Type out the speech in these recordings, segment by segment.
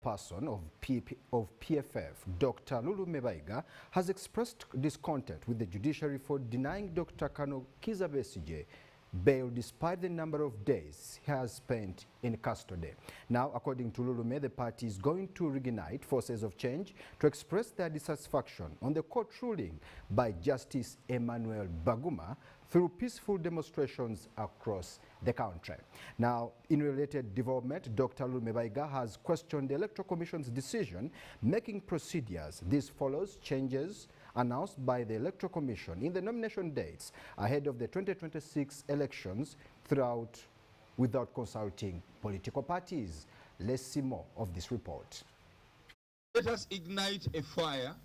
Person of PFF, Dr. Lulu Mebaiga, has expressed discontent with the judiciary for denying Dr. Kano Kizza Besigye bail despite the number of days he has spent in custody. Now, according to Lulume, the party is going to reignite forces of change to express their dissatisfaction on the court ruling by Justice Emmanuel Baguma through peaceful demonstrations across the country. Now, in related development, Dr. Lulume Baiga has questioned the Electoral Commission's decision making procedures. This follows changes announced by the Electoral Commission in the nomination dates ahead of the 2026 elections without consulting political parties. Let's see more of this report. Let us ignite a fire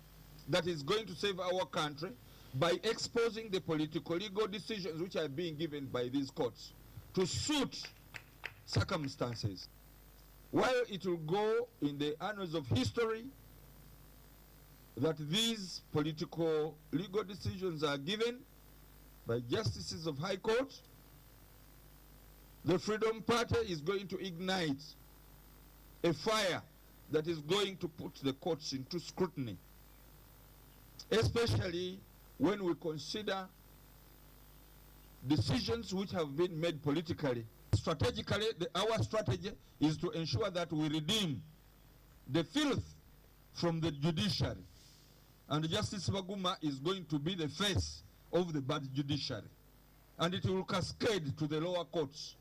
that is going to save our country by exposing the political legal decisions which are being given by these courts to suit circumstances. While it will go in the annals of history that these political legal decisions are given by justices of High Court, the Freedom Party is going to ignite a fire that is going to put the courts into scrutiny, especially when we consider decisions which have been made politically. Strategically, our strategy is to ensure that we redeem the filth from the judiciary. And Justice Baguma is going to be the face of the bad judiciary. And it will cascade to the lower courts.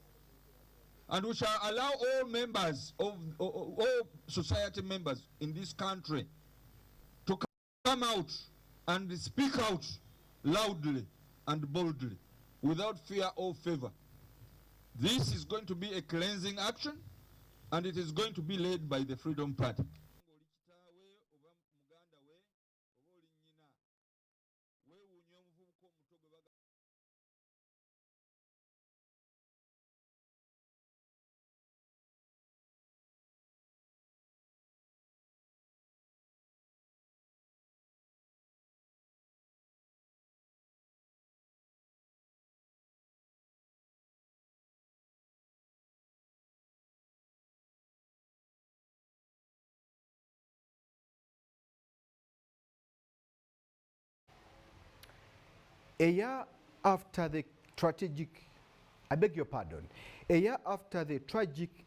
And we shall allow all members of all society members in this country to come out and speak out loudly and boldly without fear or favor. This is going to be a cleansing action, and it is going to be led by the Freedom Party. A year after the tragic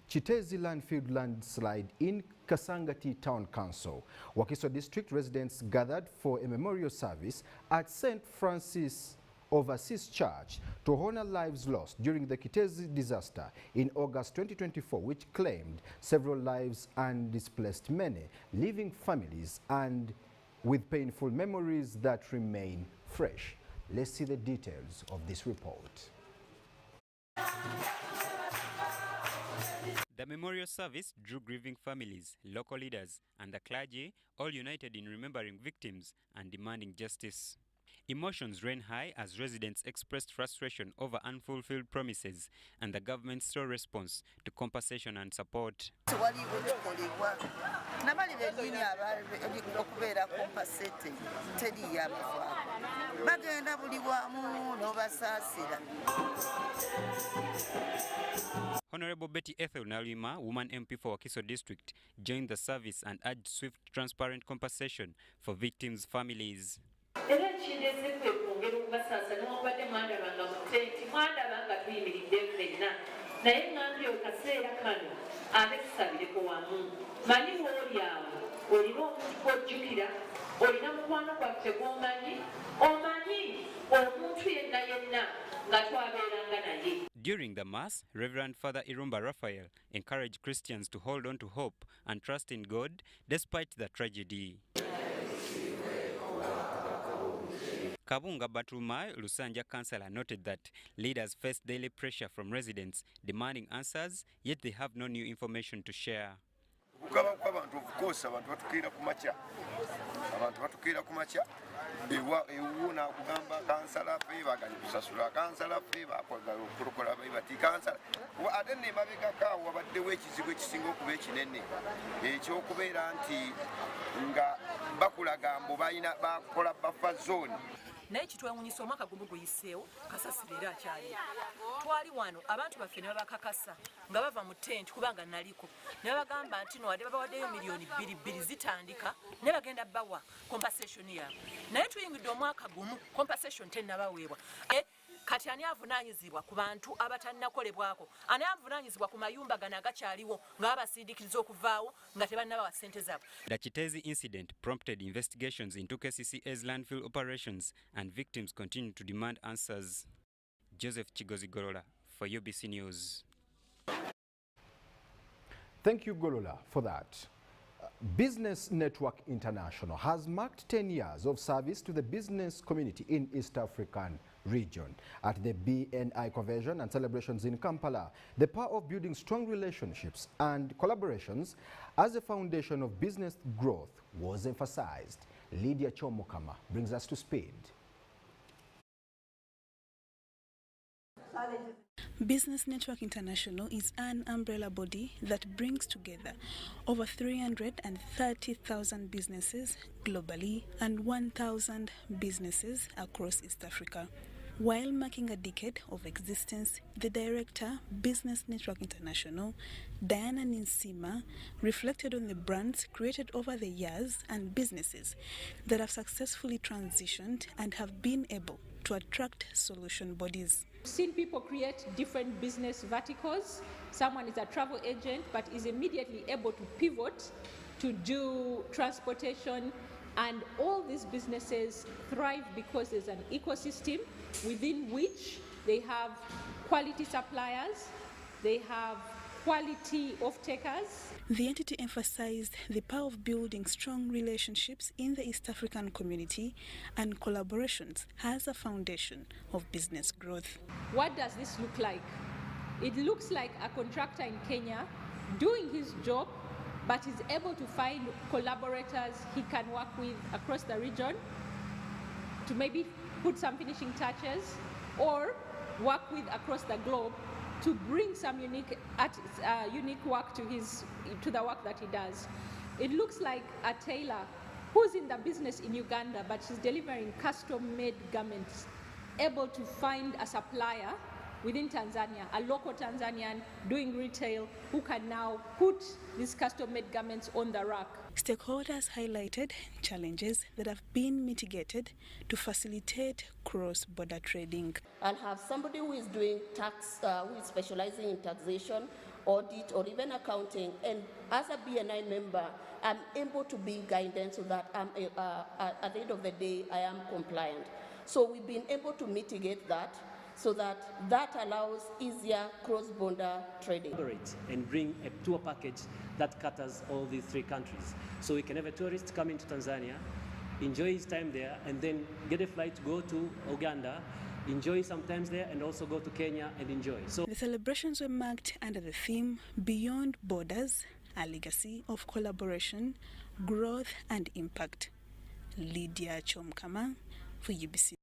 Chitezi landfill landslide in Kasangati Town Council, Wakiso District residents gathered for a memorial service at St. Francis Overseas Church to honor lives lost during the Kitezi disaster in August 2024, which claimed several lives and displaced many, leaving families and with painful memories that remain fresh. Let's see the details of this report. The memorial service drew grieving families, local leaders, and the clergy, all united in remembering victims and demanding justice. Emotions ran high as residents expressed frustration over unfulfilled promises and the government's slow response to compensation and support. Honorable Betty Ethel Nalima, woman MP for Wakiso District, joined the service and urged swift, transparent compensation for victims' families. During the Mass, Reverend Father Irumba Raphael encouraged Christians to hold on to hope and trust in God despite the tragedy. Kabunga Batrumai, Lusanja councillor, noted that leaders face daily pressure from residents demanding answers, yet they have no new information to share. naye kitwewuunyisa omwaka gumu guyiseewo kasasiro era akyali twali wano abantu baffe ne babakakasa nga bava mu tent kubanga naliko ne babagamba nti no wadde babawaddeyo miliyoni 2 zitandika ne bagenda bawa compensation yaabwe naye tuyingidde omwaka gumu compensation tennabaweebwa kati ani avunaanyizibwa ku bantu abatannakolebwako ani avunaanyizibwa ku mayumba gano agakyaliwo nga babasindiikiriza okuvaawo nga tebannabawa ssente zaabwe. The Kitezi incident prompted investigations into KCCA's landfill operations, and victims continue to demand answers. Joseph Chigozigolola for UBC News. Thank you, Golola, for that. Business Network International has marked 10 years of service to the business community in East African region. At the BNI convention and celebrations in Kampala, the power of building strong relationships and collaborations as a foundation of business growth was emphasized. Lydia Chomokama brings us to speed. Business Network International is an umbrella body that brings together over 330,000 businesses globally and 1,000 businesses across East Africa. While marking a decade of existence, the director, Business Network International, Diana Ninsima, reflected on the brands created over the years and businesses that have successfully transitioned and have been able to attract solution bodies. We've seen people create different business verticals. Someone is a travel agent but is immediately able to pivot to do transportation, and all these businesses thrive because there's an ecosystem within which they have quality suppliers, they have quality off-takers. The entity emphasized the power of building strong relationships in the East African community and collaborations as a foundation of business growth. What does this look like? It looks like a contractor in Kenya doing his job, but is able to find collaborators he can work with across the region to maybe put some finishing touches or work with across the globe to bring some unique work to the work that he does. It looks like a tailor who's in the business in Uganda, but she's delivering custom-made garments, able to find a supplier within Tanzania, a local Tanzanian doing retail, who can now put these custom-made garments on the rack. Stakeholders highlighted challenges that have been mitigated to facilitate cross-border trading. I'll have somebody who is doing tax, who is specializing in taxation, audit, or even accounting, and as a BNI member, I'm able to be guidance so that at the end of the day, I am compliant. So we've been able to mitigate that, so that allows easier cross-border trading. And bring a tour package that caters all these 3 countries. So we can have a tourist come into Tanzania, enjoy his time there, and then get a flight to go to Uganda, enjoy some time there, and also go to Kenya and enjoy. So the celebrations were marked under the theme Beyond Borders, a legacy of collaboration, growth, and impact. Lydia Chomkama for UBC.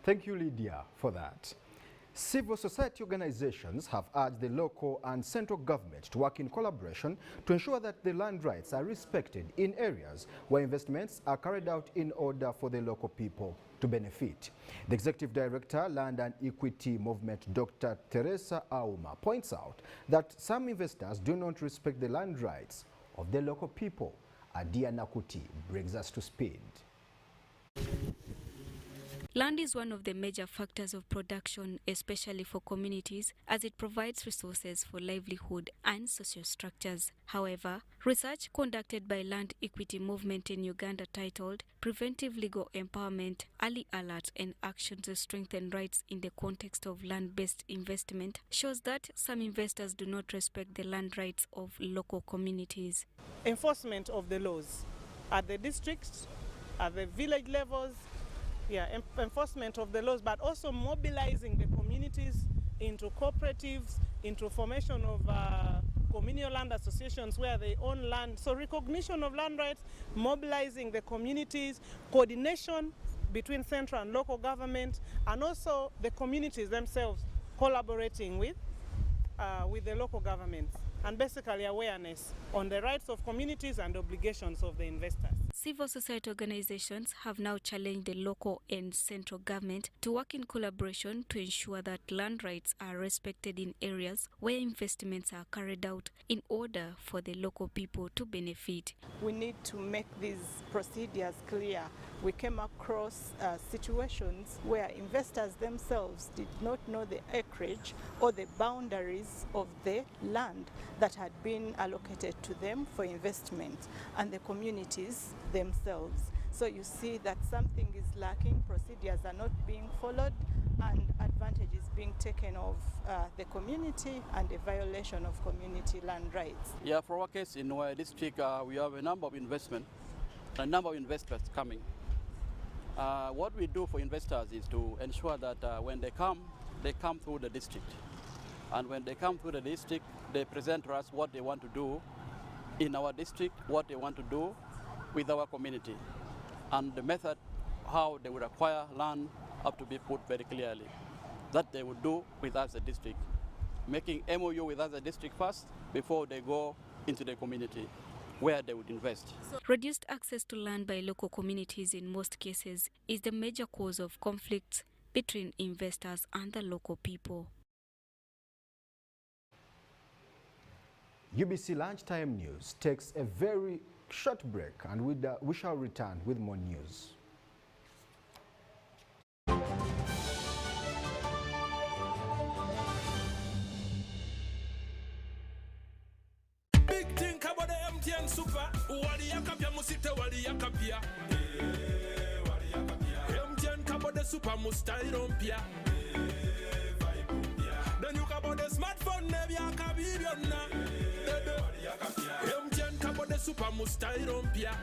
Thank you, Lydia, for that. Civil society organizations have urged the local and central government to work in collaboration to ensure that the land rights are respected in areas where investments are carried out in order for the local people to benefit. The Executive Director, Land and Equity Movement, Dr. Teresa Auma, points out that some investors do not respect the land rights of the local people. Adia Nakuti brings us to speed. Land is one of the major factors of production, especially for communities, as it provides resources for livelihood and social structures. However, research conducted by Land Equity Movement in Uganda titled Preventive Legal Empowerment, Early Alert and Action to Strengthen Rights in the Context of Land-Based Investment shows that some investors do not respect the land rights of local communities. Enforcement of the laws at the districts, at the village levels, enforcement of the laws, but also mobilizing the communities into cooperatives, into formation of communal land associations where they own land. So recognition of land rights, mobilizing the communities, coordination between central and local government, and also the communities themselves collaborating with the local governments, and basically awareness on the rights of communities and obligations of the investors. civil society organizations have now challenged the local and central government to work in collaboration to ensure that land rights are respected in areas where investments are carried out in order for the local people to benefit. We need to make these procedures clear. We came across situations where investors themselves did not know the acreage or the boundaries of the land that had been allocated to them for investment, and the communities themselves. So you see that something is lacking, procedures are not being followed, and advantage is being taken of the community and a violation of community land rights. Yeah, for our case in our district, we have a number of investors coming. What we do for investors is to ensure that when they come through the district. And when they come through the district, they present to us what they want to do in our district, what they want to do with our community. And the method, how they would acquire land, have to be put very clearly. That they would do with us, the district. Making MOU with us, the district first, before they go into the community, where they would invest. Reduced access to land by local communities in most cases is the major cause of conflicts between investors and the local people. UBC Lunchtime News takes a very short break, and we shall return with more news. Big thing about the MTN Super. Waliyakapia musite waliyakapia. MTN kabo the super mustairompia. Then you kabo the smartphone nebya kabibiona. MTN kabo the super mustairompia.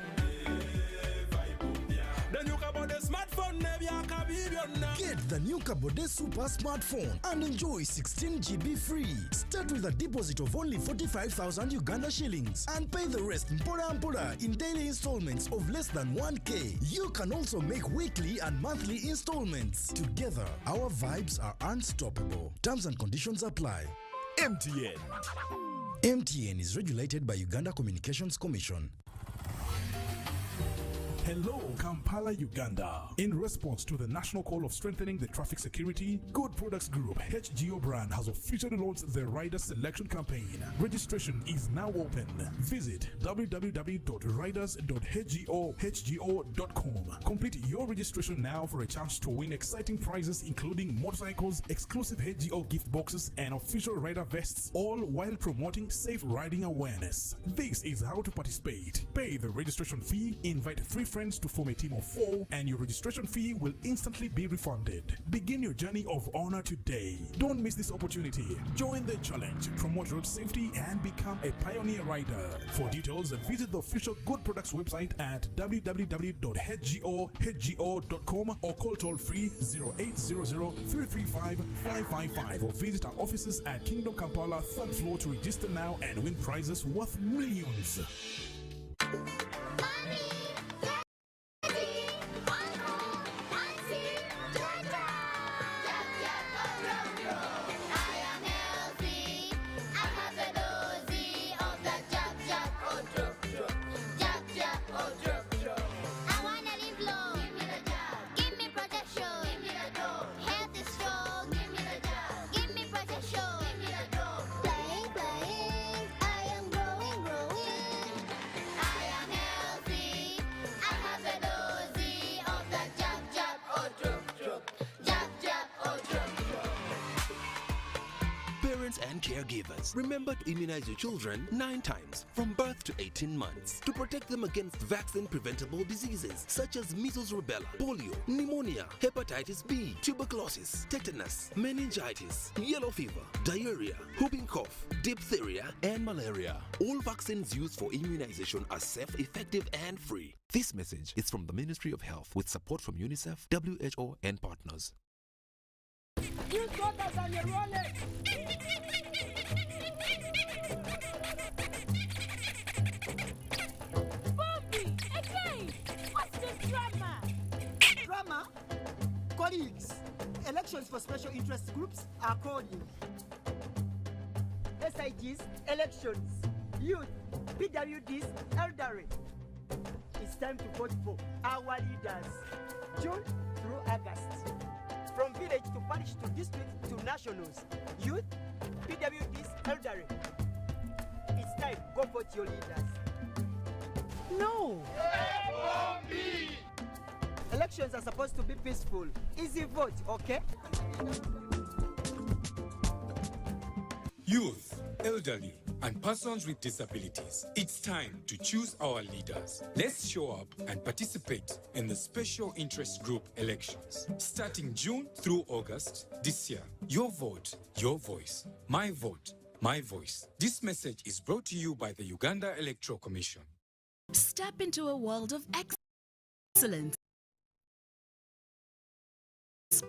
Then you kabo the smartphone nebya kabibiona. Get the new Kabode Super smartphone and enjoy 16 GB free. Start with a deposit of only 45,000 Uganda shillings and pay the rest in daily installments of less than 1K. You can also make weekly and monthly installments. Together, our vibes are unstoppable. Terms and conditions apply. MTN. MTN is regulated by Uganda Communications Commission. Hello, Kampala, Uganda. In response to the national call of strengthening the traffic security, Good Products Group HGO brand has officially launched the Rider Selection Campaign. Registration is now open. Visit www.riders.hgo.com. Complete your registration now for a chance to win exciting prizes including motorcycles, exclusive HGO gift boxes, and official rider vests, all while promoting safe riding awareness. This is how to participate. Pay the registration fee, invite 3 friends to form a team of 4, and your registration fee will instantly be refunded. Begin your journey of honor today. Don't miss this opportunity. Join the challenge, promote road safety, and become a pioneer rider. For details, visit the official Good Products website at www.hgo.com or call toll free 0800-335-555 or visit our offices at Kingdom Kampala 3rd floor to register now and win prizes worth millions. And caregivers, remember to immunize your children 9 times from birth to 18 months to protect them against vaccine-preventable diseases such as measles, rubella, polio, pneumonia, hepatitis B, tuberculosis, tetanus, meningitis, yellow fever, diarrhea, whooping cough, diphtheria, and malaria. All vaccines used for immunization are safe, effective, and free. This message is from the Ministry of Health with support from UNICEF, WHO, and partners. You got us on your wallet. Bobby, again, what's the drama? Drama? Colleagues, elections for special interest groups are calling. SIGs, elections, youth, PWDs, elderly. it's time to vote for our leaders. June through August. From village to parish to district to nationals. Youth, PWDs, elderly. It's time, go vote your leaders. No! Elections are supposed to be peaceful. Easy vote, okay? Youth, elderly, and persons with disabilities. It's time to choose our leaders. Let's show up and participate in the special interest group elections. Starting June through August this year. Your vote, your voice. My vote, my voice. This message is brought to you by the Uganda Electoral Commission. Step into a world of excellence,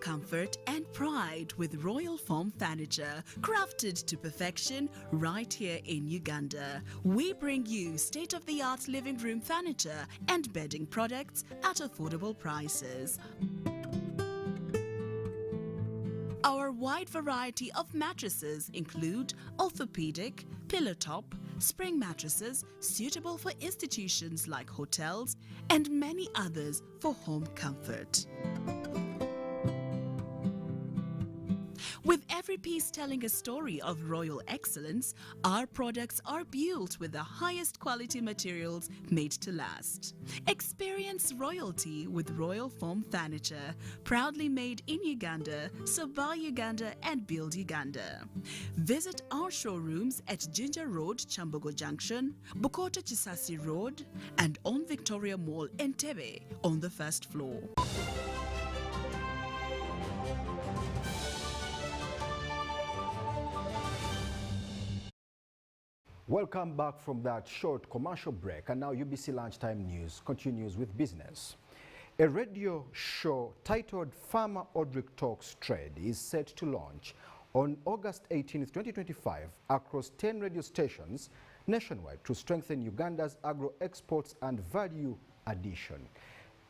comfort and pride with Royal Foam Furniture, crafted to perfection right here in Uganda. We bring you state-of-the-art living room furniture and bedding products at affordable prices. Our wide variety of mattresses include orthopedic, pillow top, spring mattresses suitable for institutions like hotels, and many others for home comfort. With every piece telling a story of royal excellence, our products are built with the highest quality materials made to last. Experience royalty with Royal Foam Furniture, proudly made in Uganda, so buy Uganda and build Uganda. Visit our showrooms at Ginger Road, Chambogo Junction, Bukota Chisasi Road, and on Victoria Mall, Entebbe, on the first floor. Welcome back from that short commercial break, and now UBC Lunchtime News continues with business. A radio show titled Farmer Odrick Talks Trade is set to launch on August 18, 2025 across 10 radio stations nationwide to strengthen Uganda's agro-exports and value addition.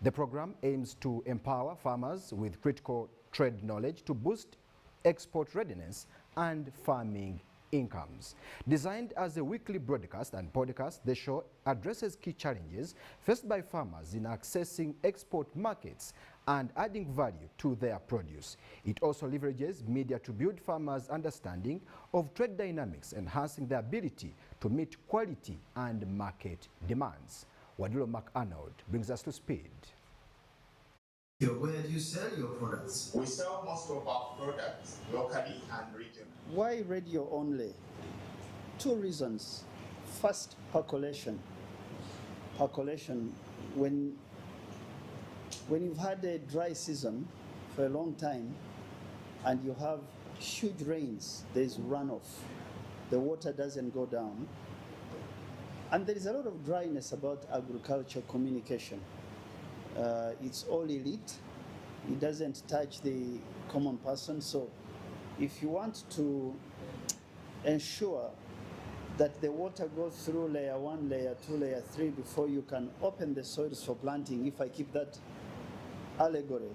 The program aims to empower farmers with critical trade knowledge to boost export readiness and farming incomes. Designed as a weekly broadcast and podcast, the show addresses key challenges faced by farmers in accessing export markets and adding value to their produce. It also leverages media to build farmers' understanding of trade dynamics, enhancing their ability to meet quality and market demands. Wadilo McArnold brings us to speed. Where do you sell your products? We sell most of our products locally and regionally. Why radio only? Two reasons. First, percolation. Percolation, when you've had a dry season for a long time and you have huge rains, there's runoff. The water doesn't go down. And there is a lot of dryness about agriculture communication. It's all elite. It doesn't touch the common person. So if you want to ensure that the water goes through layer 1, layer 2, layer 3 before you can open the soils for planting, if I keep that allegory,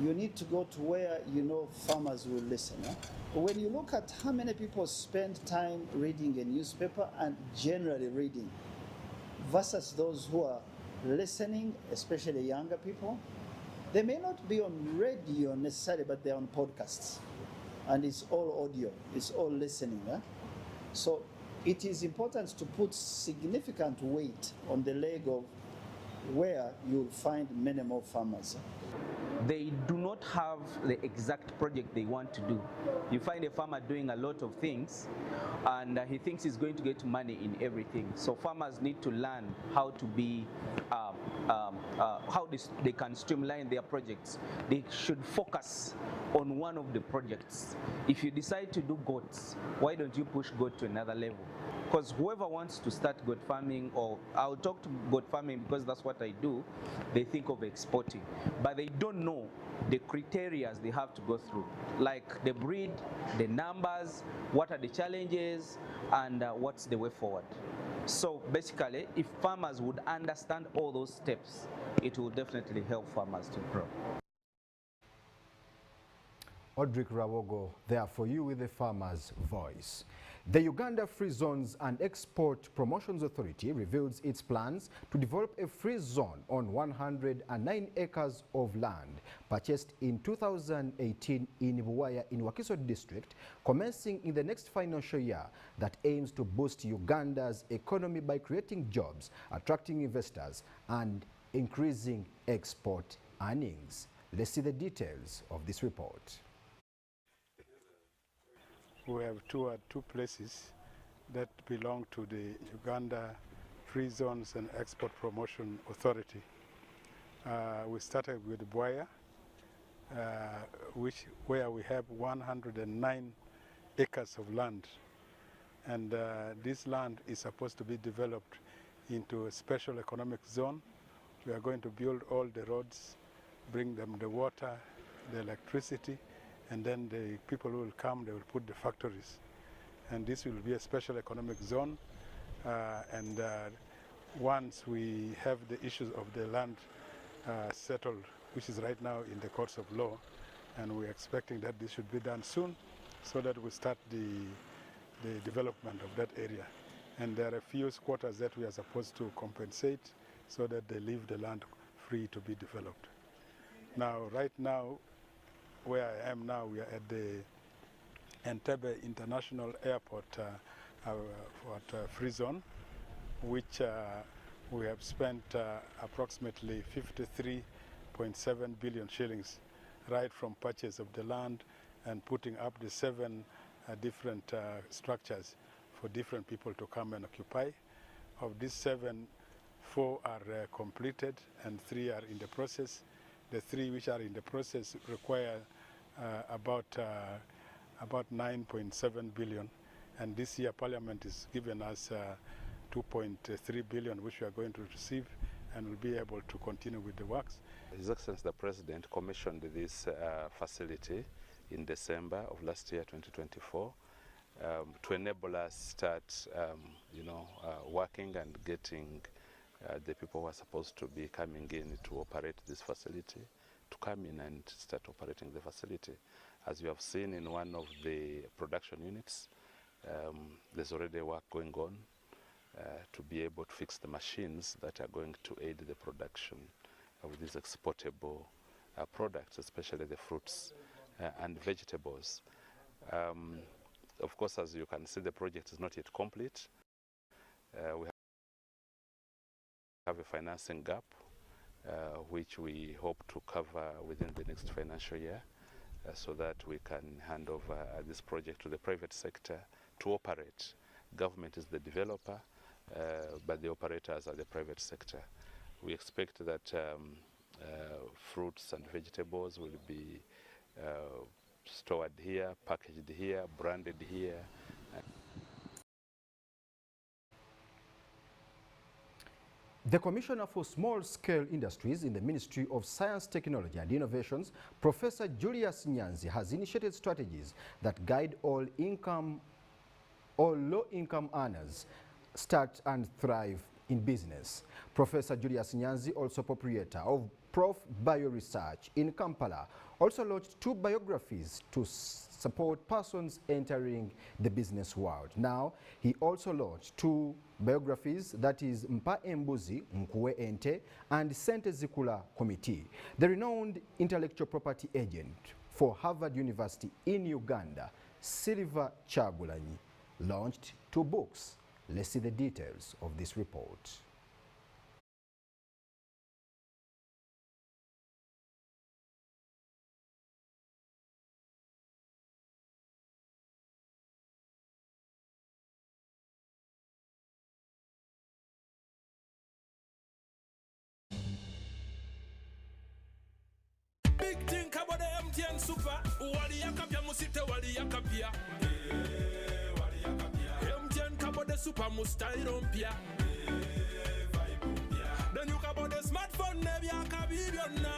you need to go to where you know farmers will listen. When you look at how many people spend time reading a newspaper and generally reading versus those who are listening, especially younger people, they may not be on radio necessarily, but they're on podcasts. And it's all audio, it's all listening. So it is important to put significant weight on the leg of where you'll find many more farmers. They do not have the exact project they want to do. You find a farmer doing a lot of things and he thinks he's going to get money in everything. So farmers need to learn how to be, how they can streamline their projects. They should focus on one of the projects. If you decide to do goats, why don't you push goat to another level? Because whoever wants to start goat farming, or I'll talk to goat farming because that's what I do, they think of exporting. But they don't know the criteria they have to go through, like the breed, the numbers, what are the challenges, and what's the way forward. So basically, if farmers would understand all those steps, it will definitely help farmers to grow. Odrick Rawogo there for you with the farmer's voice. The Uganda Free Zones and Export Promotions Authority reveals its plans to develop a free zone on 109 acres of land purchased in 2018 in Buwaya in Wakiso district, commencing in the next financial year, that aims to boost Uganda's economy by creating jobs, attracting investors, and increasing export earnings. Let's see the details of this report. We have toured two places that belong to the Uganda Free Zones and Export Promotion Authority. We started with Buwaya, where we have 109 acres of land. And this land is supposed to be developed into a special economic zone. We are going to build all the roads, bring them the water, the electricity, and then the people who will come, they will put the factories. And this will be a special economic zone. Once we have the issues of the land settled, which is right now in the courts of law, and we're expecting that this should be done soon, so that we start the development of that area. And there are a few squatters that we are supposed to compensate so that they leave the land free to be developed. Now, right now, where I am now, we are at the Entebbe International Airport Free Zone, which we have spent approximately 53.7 billion shillings, right from purchase of the land and putting up the 7 different structures for different people to come and occupy. Of these 7, 4 are completed and 3 are in the process. The 3 which are in the process require about 9.7 billion, and this year Parliament is given us 2.3 billion, which we are going to receive, and will be able to continue with the works. His Excellency the President commissioned this facility in December of last year, 2024, to enable us start, working and getting the people who are supposed to be coming in to operate this facility to come in and start operating the facility. As you have seen in one of the production units, there's already work going on to be able to fix the machines that are going to aid the production of these exportable products, especially the fruits and vegetables. Of course, as you can see, the project is not yet complete. We have a financing gap, which we hope to cover within the next financial year, so that we can hand over this project to the private sector to operate. Government is the developer, but the operators are the private sector. We expect that fruits and vegetables will be stored here, packaged here, branded here. The Commissioner for Small-Scale Industries in the Ministry of Science, Technology and Innovations, Professor Julius Nyanzi, has initiated strategies that guide all low-income earners start and thrive in business. Professor Julius Nyanzi, also proprietor of Prof Bioresearch in Kampala, also launched 2 biographies to support persons entering the business world. Now, he also launched 2 biographies, that is Mpa Embuzi, Nkuwe Ente, and Sente Zikula Committee. The renowned intellectual property agent for Harvard University in Uganda, Silver Chagulanyi, launched 2 books. Let's see the details of this report. Big think about the MTN Super. Wali yakapia musite wali yakapia. MTN kabo the super mustairompia. Then you kabo the smartphone nevi yakabibiona.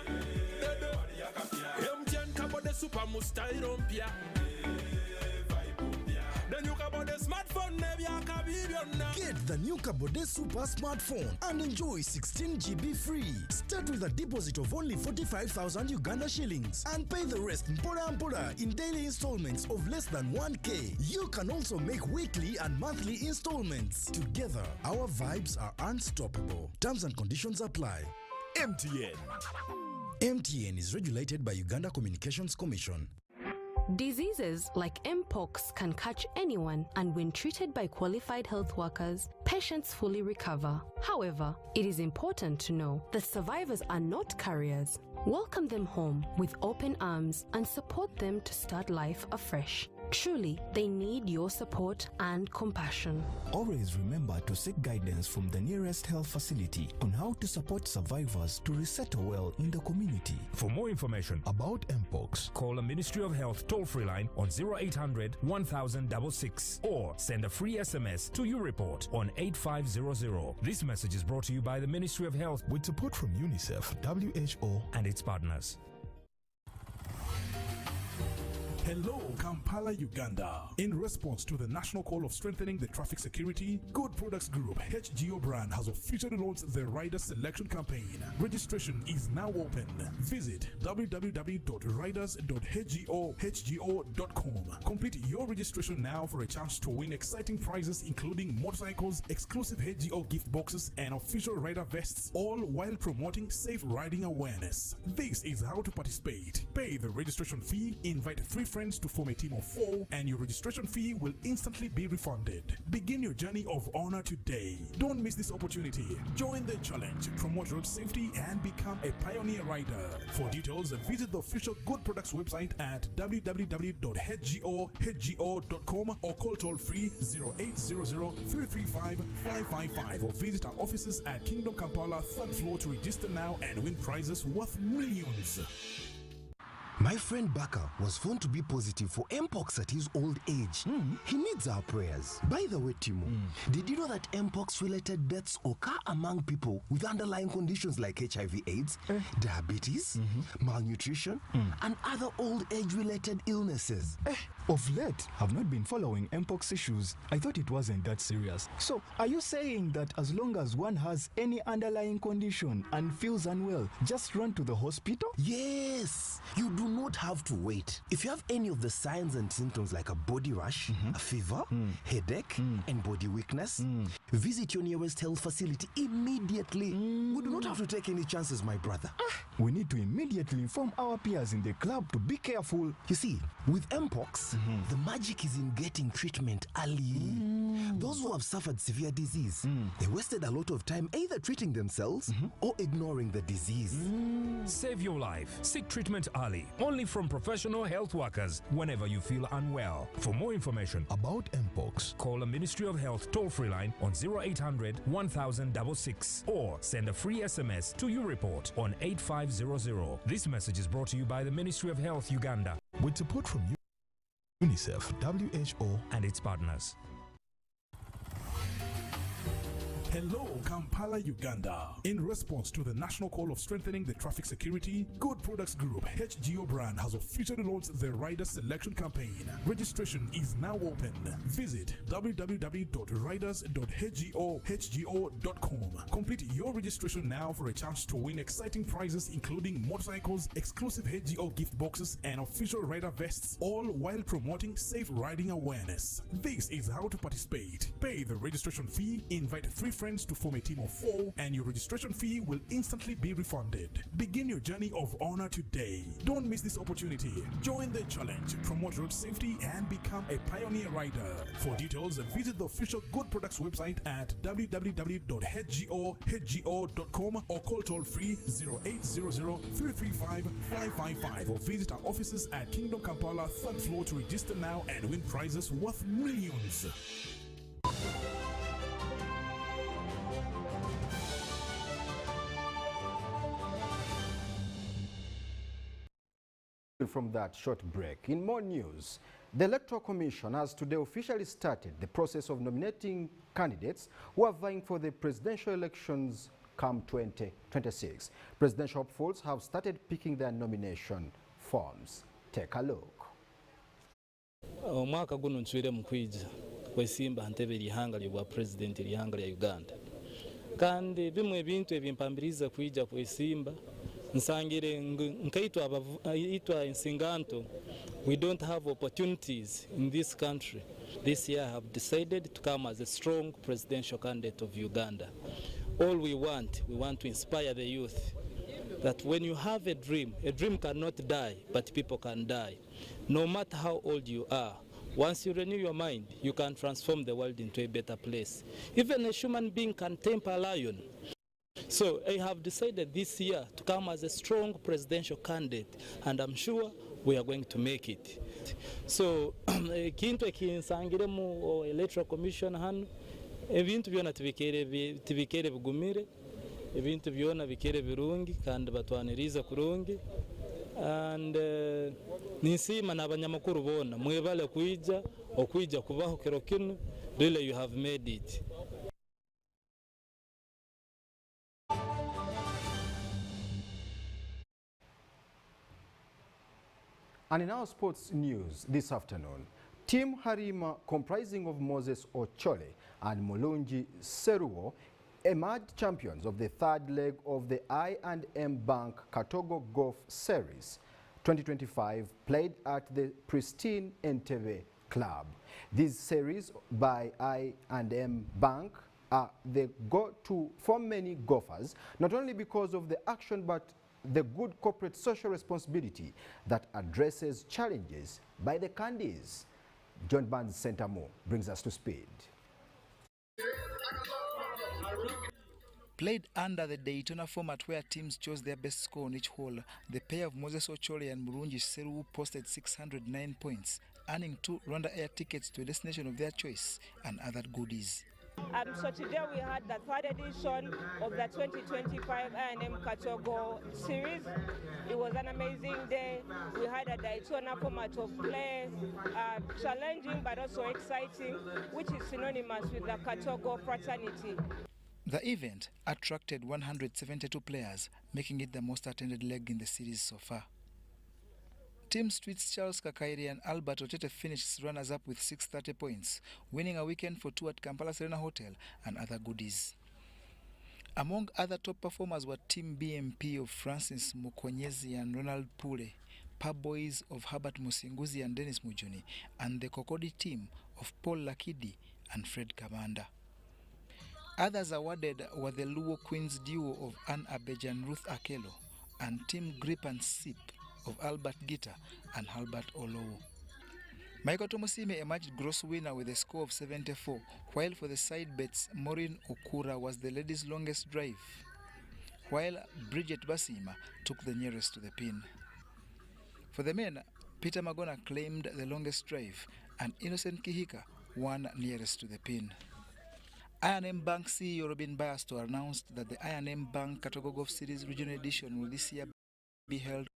MTN kabo the super mustairompia. Then you kabo the Get the new Kabode Super Smartphone and enjoy 16 GB free. Start with a deposit of only 45,000 Uganda shillings and pay the rest in daily installments of less than 1K. You can also make weekly and monthly installments. Together, our vibes are unstoppable. Terms and conditions apply. MTN. MTN is regulated by Uganda Communications Commission. Diseases like Mpox can catch anyone, and when treated by qualified health workers, patients fully recover. However, it is important to know that survivors are not carriers. Welcome them home with open arms and support them to start life afresh. Truly, they need your support and compassion. Always remember to seek guidance from the nearest health facility on how to support survivors to resettle well in the community. For more information about Mpox, call the Ministry of Health toll-free line on 0800 1066 or send a free SMS to YouReport on 8500. This message is brought to you by the Ministry of Health with support from UNICEF, WHO, and its partners. Hello, Kampala, Uganda. In response to the national call of strengthening the traffic security, Good Products Group HGO brand has officially launched the Rider Selection Campaign. Registration is now open. Visit www.riders.hgo.com. Complete your registration now for a chance to win exciting prizes including motorcycles, exclusive HGO gift boxes, and official rider vests, all while promoting safe riding awareness. This is how to participate. Pay the registration fee, invite 3 friends to form a team of 4, and your registration fee will instantly be refunded. Begin your journey of honor today. Don't miss this opportunity. Join the challenge, promote road safety, and become a pioneer rider. For details, visit the official Good Products website at www.hgo.com or call toll-free 0800-335-555 or visit our offices at Kingdom Kampala 3rd floor to register now and win prizes worth millions. My friend Baka was found to be positive for Mpox at his old age. He needs our prayers. By the way, Timo, did you know that Mpox-related deaths occur among people with underlying conditions like HIV/AIDS, diabetes, malnutrition, and other old age-related illnesses? Of late, I've not been following Mpox issues. I thought it wasn't that serious. So, are you saying that as long as one has any underlying condition and feels unwell, just run to the hospital? Yes! You do not have to wait. If you have any of the signs and symptoms like a body rash, a fever, headache, and body weakness, visit your nearest health facility immediately. We do not have to take any chances, my brother. We need to immediately inform our peers in the club to be careful. You see, with Mpox, the magic is in getting treatment early. Those who have suffered severe disease, they wasted a lot of time either treating themselves or ignoring the disease. Save your life. Seek treatment early. Only from professional health workers whenever you feel unwell. For more information about Mpox, call the Ministry of Health toll-free line on 0800 1066 or send a free SMS to YouReport on 8500. This message is brought to you by the Ministry of Health, Uganda, with support from UNICEF, WHO, and its partners. Hello, Kampala, Uganda. In response to the national call of strengthening the traffic security, Good Products Group HGO brand has officially launched the Rider Selection Campaign. Registration is now open. Visit www.riders.hgo.com. Complete your registration now for a chance to win exciting prizes including motorcycles, exclusive HGO gift boxes, and official rider vests, all while promoting safe riding awareness. This is how to participate. Pay the registration fee, invite 3 friends to form a team of 4, and your registration fee will instantly be refunded. Begin your journey of honor today. Don't miss this opportunity. Join the challenge, promote road safety, and become a pioneer rider. For details, visit the official Good Products website at www.hgo.com or call toll-free 0800-335-555 or visit our offices at Kingdom Kampala 3rd floor to register now and win prizes worth millions. From that short break, in more news, the Electoral Commission has today officially started the process of nominating candidates who are vying for the presidential elections come 2026. Presidential hopefuls have started picking their nomination forms. Take a look. Omwaka guno nswire mu kwiza kwesimba ntebe lihanga lya president lihanga lya Uganda kandi bimwe ebintu ebimpambiriza kuija kwesimba nsangire nkaitwa insinganto. We don't have opportunities in this country. This year I have decided to come as a strong presidential candidate of Uganda. All we want to inspire the youth that when you have a dream cannot die, but people can die. No matter how old you are, once you renew your mind, you can transform the world into a better place. Even a human being can tame a lion. So I have decided this year to come as a strong presidential candidate, and I'm sure we are going to make it. So kintu ekinsangire mu electoral commission hano ebintu byona tibikere bigumire, ebintu byona bikere birungi kandi batwaniriza kurungi, and nisima n'abanyamakuru bona mwebale okwijja kubaho kero kino. Really you have made it. And in our sports news this afternoon, Team Harima, comprising of Moses Ochole and Mulungi Seruo, emerged champions of the third leg of the I&M Bank Katogo Golf Series 2025, played at the pristine Entebbe Club. This series by I&M Bank are the go-to for many golfers, not only because of the action but the good corporate social responsibility that addresses challenges by the candies. John Barnes Centamo brings us to speed. Played under the Daytona format where teams chose their best score on each hole, the pair of Moses Ochole and Mulungi Seru posted 609 points, earning 2 Rwanda Air tickets to a destination of their choice and other goodies. So today we had the third edition of the 2025 I&M Katogo series. It was an amazing day. We had a Daytona format of play, challenging but also exciting, which is synonymous with the Katogo fraternity. The event attracted 172 players, making it the most attended leg in the series so far. Team Street's Charles Kakairi and Albert Otete finished runners-up with 630 points, winning a weekend for 2 at Kampala Serena Hotel and other goodies. Among other top performers were Team BMP of Francis Mukonyezi and Ronald Pule, Pub Boys of Herbert Musinguzi and Dennis Mujuni, and the Kokodi team of Paul Lakidi and Fred Kamanda. Others awarded were the Luo Queens duo of Anne Abeja and Ruth Akelo, and Team Grip and Sip of Albert Gita and Albert Olowo. Michael Tomosime emerged gross winner with a score of 74, while for the side bets, Maureen Okura was the ladies' longest drive, while Bridget Basima took the nearest to the pin. For the men, Peter Magona claimed the longest drive, and Innocent Kihika won nearest to the pin. I&M Bank CEO Robin Bayasto announced that the I&M Bank Katogo Golf Series Regional Edition will this year be held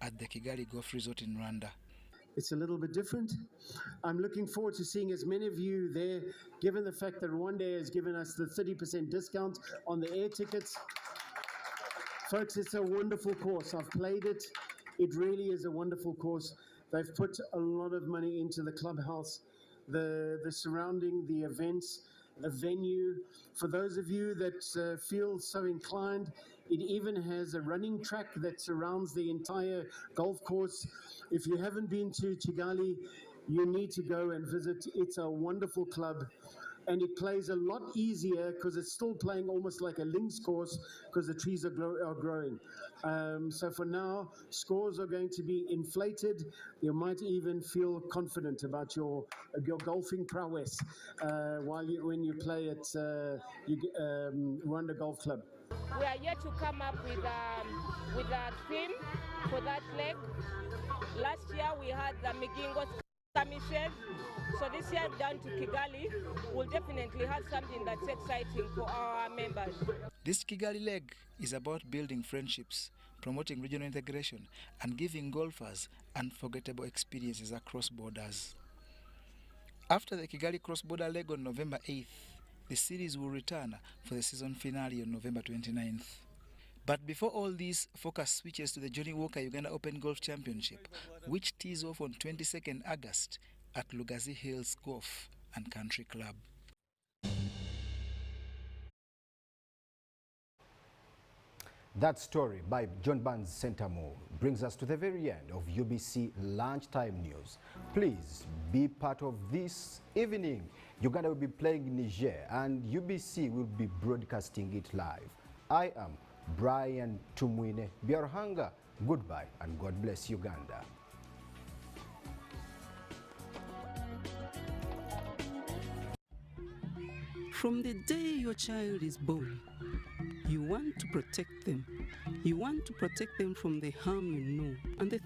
at the Kigali Golf Resort in Rwanda. It's a little bit different. I'm looking forward to seeing as many of you there, given the fact that Rwanda has given us the 30% discount on the air tickets. Folks, it's a wonderful course. I've played it. It really is a wonderful course. They've put a lot of money into the clubhouse, the surrounding, the events, the venue. For those of you that feel so inclined, it even has a running track that surrounds the entire golf course. If you haven't been to Kigali, you need to go and visit. It's a wonderful club, and it plays a lot easier because it's still playing almost like a links course because the trees are growing. So for now, scores are going to be inflated. You might even feel confident about your golfing prowess when you play at Rwanda Golf Club. We are yet to come up with a theme for that leg. Last year we had the Migingo skirmishes. So this year down to Kigali, we'll definitely have something that's exciting for our members. This Kigali leg is about building friendships, promoting regional integration, and giving golfers unforgettable experiences across borders. After the Kigali cross-border leg on November 8th, the series will return for the season finale on November 29th. But before all this, focus switches to the Johnny Walker Uganda Open Golf Championship, which tees off on 22nd August at Lugazi Hills Golf and Country Club. That story by John Barnes Centamo brings us to the very end of UBC Lunchtime News. Please be part of this evening. Uganda will be playing Niger and UBC will be broadcasting it live. I am Brian Tumwine Biarhanga. Goodbye and God bless Uganda. From the day your child is born, you want to protect them. You want to protect them from the harm you know and the